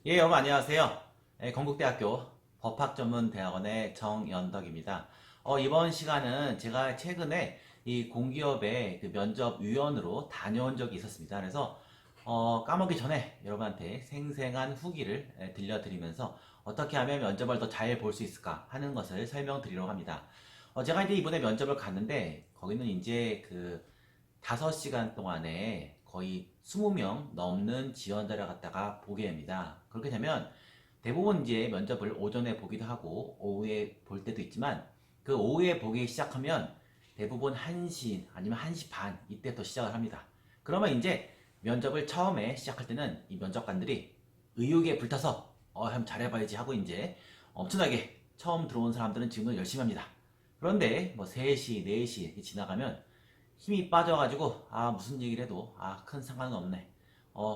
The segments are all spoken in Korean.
예, 여러분 안녕하세요. 건국대학교 법학전문대학원의 정연덕입니다. 이번 시간은 제가 최근에 이 공기업의 그 면접위원으로 다녀온 적이 있었습니다. 그래서 까먹기 전에 여러분한테 생생한 후기를 들려드리면서 어떻게 하면 면접을 더 잘 볼 수 있을까 하는 것을 설명드리려고 합니다. 제가 이제 이번에 면접을 갔는데 거기는 이제 그 5시간 동안에 거의 20명 넘는 지원자를 갖다가 보게 됩니다. 그렇게 되면 대부분 이제 면접을 오전에 보기도 하고 오후에 볼 때도 있지만 그 오후에 보기 시작하면 대부분 1시 아니면 1시 반 이때부터 시작을 합니다. 그러면 이제 면접을 처음에 시작할 때는 이 면접관들이 의욕에 불타서 한번 잘해봐야지 하고 이제 엄청나게 처음 들어온 사람들은 지금도 열심히 합니다. 그런데 뭐 3시, 4시 이렇게 지나가면 힘이 빠져가지고 무슨 얘기를 해도 큰 상관은 없네.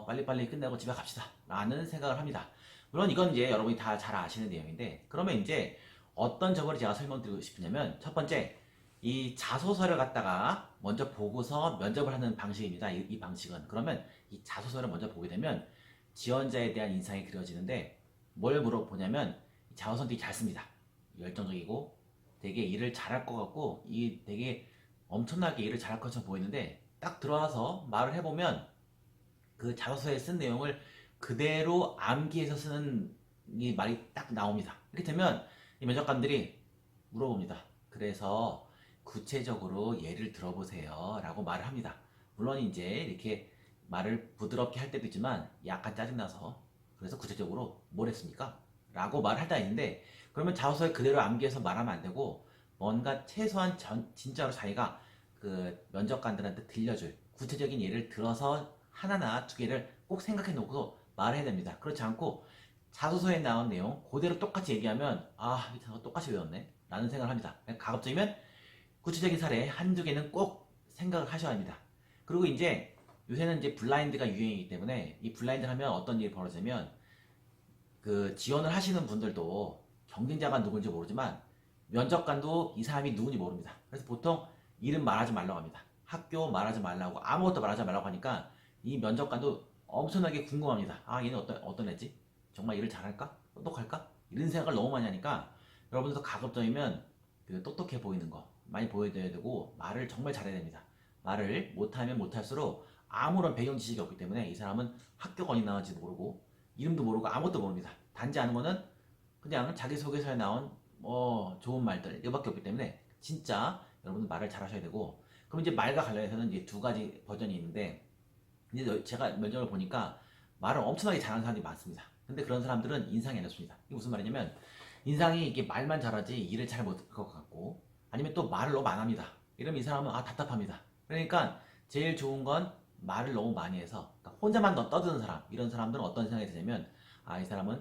빨리빨리 끝내고 집에 갑시다 라는 생각을 합니다. 물론 이건 이제 여러분이 다 잘 아시는 내용인데, 그러면 이제 어떤 점을 제가 설명드리고 싶으냐면, 첫 번째 이 자소서를 갖다가 먼저 보고서 면접을 하는 방식입니다. 이 방식은 그러면 이 자소서를 먼저 보게 되면 지원자에 대한 인상이 그려지는데, 뭘 물어보냐면 자소서는 되게 잘 씁니다. 열정적이고 되게 일을 잘할 것 같고 이 되게 엄청나게 일을 잘할 것처럼 보이는데, 딱 들어와서 말을 해보면 그 자소서에 쓴 내용을 그대로 암기해서 쓰는 이 말이 딱 나옵니다. 이렇게 되면 이 면접관들이 물어봅니다. 그래서 구체적으로 예를 들어보세요 라고 말을 합니다. 물론 이제 이렇게 말을 부드럽게 할 때도 있지만 약간 짜증나서 그래서 구체적으로 뭘 했습니까? 라고 말할 때가 있는데, 그러면 자소서에 그대로 암기해서 말하면 안 되고 뭔가 최소한 진짜로 자기가 그 면접관들한테 들려줄 구체적인 예를 들어서 하나나 두 개를 꼭 생각해 놓고 말해야 됩니다. 그렇지 않고 자소서에 나온 내용 그대로 똑같이 얘기하면 이 단어 똑같이 외웠네 라는 생각을 합니다. 가급적이면 구체적인 사례 한두 개는 꼭 생각을 하셔야 합니다. 그리고 이제 요새는 이제 블라인드가 유행이기 때문에 이 블라인드 하면 어떤 일이 벌어지냐면, 그 지원을 하시는 분들도 경쟁자가 누군지 모르지만 면접관도 이 사람이 누군지 모릅니다. 그래서 보통 이름 말하지 말라고 합니다. 학교 말하지 말라고, 아무것도 말하지 말라고 하니까 이 면접관도 엄청나게 궁금합니다. 얘는 어떤 애지? 정말 일을 잘할까? 똑똑할까? 이런 생각을 너무 많이 하니까 여러분들도 가급적이면 그 똑똑해 보이는 거 많이 보여줘야 되고 말을 정말 잘해야 됩니다. 말을 못하면 못할수록 아무런 배경 지식이 없기 때문에 이 사람은 학교가 어디 나왔는지 모르고 이름도 모르고 아무것도 모릅니다. 단지 아는 거는 그냥 자기소개서에 나온 좋은 말들 이거밖에 없기 때문에 진짜 여러분은 말을 잘 하셔야 되고, 그럼 이제 말과 관련해서는 이제 두 가지 버전이 있는데, 이제 제가 면접을 보니까 말을 엄청나게 잘하는 사람들이 많습니다. 근데 그런 사람들은 인상이 안 좋습니다. 이게 무슨 말이냐면 인상이 이게 말만 잘하지 일을 잘 못할 것 같고, 아니면 또 말을 너무 안 합니다. 이러면 이 사람은 답답합니다. 그러니까 제일 좋은 건 말을 너무 많이 해서 그러니까 혼자만 떠드는 사람, 이런 사람들은 어떤 생각이 드냐면 이 사람은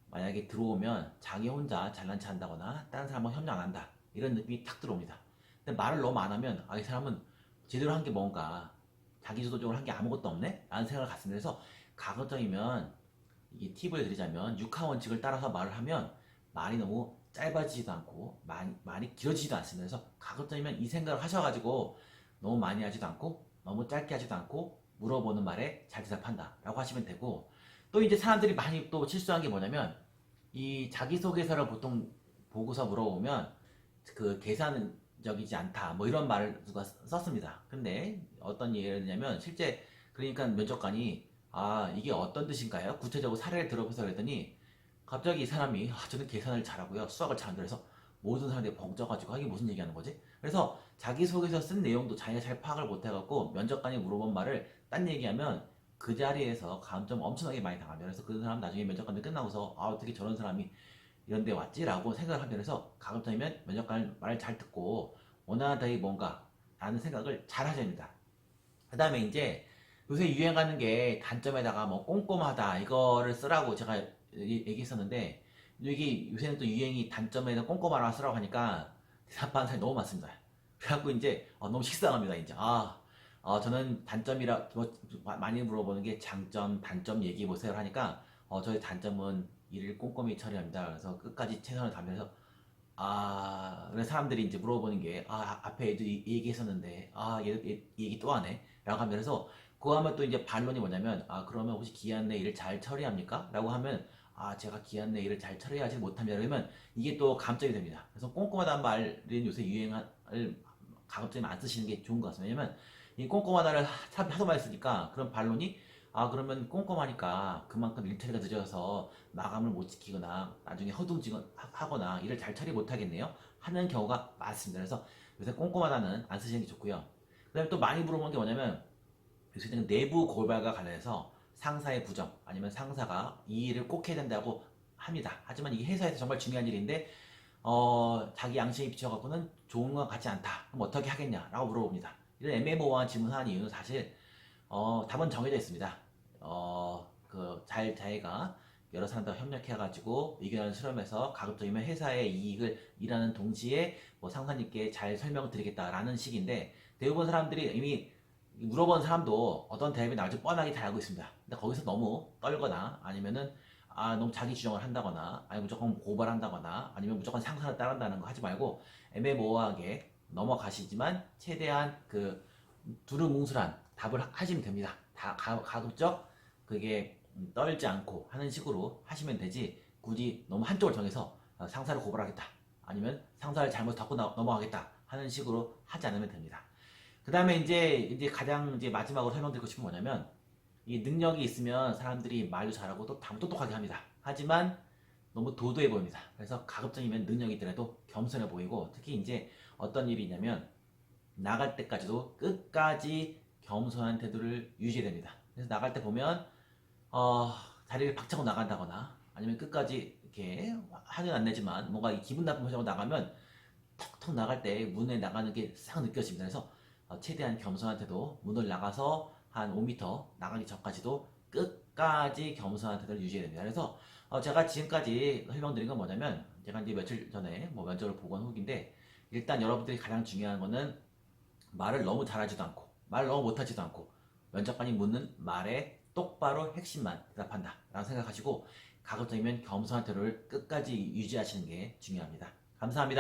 만약에 들어오면 자기 혼자 잘난 체 한다거나 다른 사람은 협력 안 한다 이런 느낌이 탁 들어옵니다. 근데 말을 너무 안 하면 이 사람은 제대로 한 게 뭔가 자기주도적으로 한 게 아무것도 없네? 라는 생각을 갖습니다. 그래서 가급적이면 이게 팁을 드리자면 육하 원칙을 따라서 말을 하면 말이 너무 짧아지지도 않고 많이 길어지지도 않습니다. 그래서 가급적이면 이 생각을 하셔가지고 너무 많이 하지도 않고 너무 짧게 하지도 않고 물어보는 말에 잘 대답한다 라고 하시면 되고, 또 이제 사람들이 많이 또 실수한 게 뭐냐면 이 자기소개서를 보통 보고서 물어보면 그 계산적이지 않다 뭐 이런 말을 누가 썼습니다. 근데 어떤 예를 들냐면 실제 그러니까 면접관이 이게 어떤 뜻인가요? 구체적으로 사례를 들어보세요 그랬더니 갑자기 이 사람이 저는 계산을 잘하고요 수학을 잘한다 그래서 모든 사람들이 벙쪄가지고 이게 무슨 얘기하는 거지? 그래서 자기소개서 쓴 내용도 자기가 잘 파악을 못해갖고 면접관이 물어본 말을 딴 얘기하면 그 자리에서 감점 엄청나게 많이 당합니다. 그래서 그 사람 나중에 면접관들 끝나고서 어떻게 저런 사람이 이런 데 왔지라고 생각을 합니다. 그래서 가급적이면 면접관 말을 잘 듣고 원하는 게 뭔가 라는 생각을 잘 하셔야 됩니다. 그 다음에 이제 요새 유행하는 게 단점에다가 뭐 꼼꼼하다 이거를 쓰라고 제가 얘기했었는데, 이게 요새는 또 유행이 단점에다 꼼꼼하라 쓰라고 하니까 대답하는 사람이 너무 많습니다. 그래갖고 이제 너무 식상합니다. 이제 저는 단점이라 뭐 많이 물어보는 게 장점 단점 얘기해 보세요 하니까 저희 단점은 일을 꼼꼼히 처리합니다. 그래서 끝까지 최선을 다하면서 그래서 사람들이 이제 물어보는 게 앞에 얘기했었는데 얘 얘기 또 하네 라고 하면서 그거 하면 또 이제 반론이 뭐냐면, 아, 그러면 혹시 기한 내 일을 잘 처리합니까? 라고 하면, 아, 제가 기한 내 일을 잘 처리하지 못합니다. 그러면 이게 또 감점이 됩니다. 그래서 꼼꼼하다는 말은 요새 유행을 가급적이면 안 쓰시는 게 좋은 것 같습니다. 왜냐면 이 꼼꼼하다를 하도 많이 쓰니까 그런 반론이, 아, 그러면 꼼꼼하니까 그만큼 일 처리가 늦어서 마감을 못 지키거나 나중에 허둥지거나 일을 잘 처리 못 하겠네요. 하는 경우가 많습니다. 그래서 요새 꼼꼼하다는 안 쓰시는 게 좋고요. 그 다음에 또 많이 물어보는 게 뭐냐면, 요새는 내부 고발과 관련해서 상사의 부정 아니면 상사가 이 일을 꼭 해야 된다고 합니다. 하지만 이게 회사에서 정말 중요한 일인데 자기 양심이 비춰갖고는 좋은 것 같지 않다. 그럼 어떻게 하겠냐라고 물어봅니다. 이런 애매모호한 질문하는 이유는 사실 답은 정해져 있습니다. 자기가 여러 사람들과 협력해가지고 의견을 수렴해서 가급적이면 회사의 이익을 일하는 동시에 뭐 상사님께 잘 설명을 드리겠다라는 식인데, 대부분 사람들이 이미 물어본 사람도 어떤 대답이 나올지 뻔하게 다 알고 있습니다. 근데 거기서 너무 떨거나 아니면은 너무 자기 주장을 한다거나 아니면 무조건 고발한다거나 아니면 무조건 상사를 따른다는 거 하지 말고 애매모호하게 넘어가시지만 최대한 그 두루뭉술한 답을 하시면 됩니다. 다 가급적 그게 떨지 않고 하는 식으로 하시면 되지, 굳이 너무 한쪽을 정해서 상사를 고발하겠다 아니면 상사를 잘못 덮고 넘어가겠다 하는 식으로 하지 않으면 됩니다. 그 다음에 이제 가장 이제 마지막으로 설명드리고 싶은 건 뭐냐면, 이 능력이 있으면 사람들이 말도 잘하고 또 똑똑하게 합니다. 하지만 너무 도도해 보입니다. 그래서 가급적이면 능력이 있더라도 겸손해 보이고, 특히 이제 어떤 일이 있냐면 나갈 때까지도 끝까지 겸손한 태도를 유지해야 됩니다. 그래서 나갈 때 보면 자리를 박차고 나간다거나 아니면 끝까지 이렇게 화는 안 내지만 뭔가 기분 나쁜 표정으로 나가면 턱턱 나갈 때 문에 나가는 게 싹 느껴집니다. 그래서 최대한 겸손한 태도, 문을 나가서 한 5m 나가기 전까지도 끝까지 겸손한 태도를 유지해야 됩니다. 그래서 제가 지금까지 설명드린 건 뭐냐면, 제가 이제 며칠 전에 뭐 면접을 보고 한 후기인데, 일단 여러분들이 가장 중요한 거는 말을 너무 잘하지도 않고 말을 너무 못하지도 않고 면접관이 묻는 말에 똑바로 핵심만 대답한다 라고 생각하시고, 가급적이면 겸손한 태도를 끝까지 유지하시는 게 중요합니다. 감사합니다.